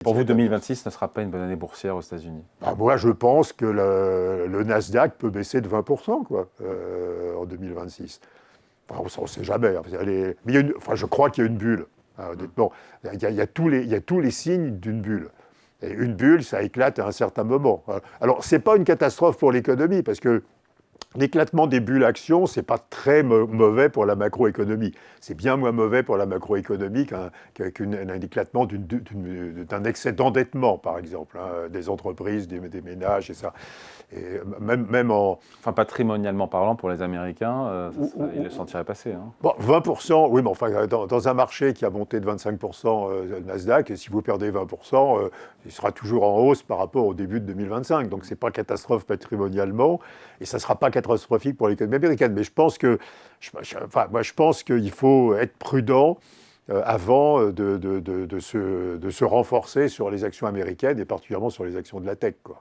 Pour vous, 2026 ne sera pas une bonne année boursière aux États-Unis? Moi, je pense que le Nasdaq peut baisser de 20% en 2026. Enfin, on ne sait jamais. Hein. Mais je crois qu'il y a une bulle. Hein, honnêtement, il y a tous les signes d'une bulle. Et une bulle, ça éclate à un certain moment. Alors, ce n'est pas une catastrophe pour l'économie, parce que l'éclatement des bulles actions, ce n'est pas très mauvais pour la macroéconomie. C'est bien moins mauvais pour la macroéconomie qu'un éclatement d'un excès d'endettement, par exemple, hein, des entreprises, des ménages, et ça. Et Enfin, patrimonialement parlant, pour les Américains, ils le sentiraient passer. Hein. Bon, 20%, oui, mais enfin, dans un marché qui a monté de 25% le Nasdaq, et si vous perdez 20%, il sera toujours en hausse par rapport au début de 2025. Donc, ce n'est pas catastrophe patrimonialement, et ça ne sera pas catastrophique pour l'économie américaine. Mais je pense qu'il faut être prudent avant de se renforcer sur les actions américaines, et particulièrement sur les actions de la tech, quoi.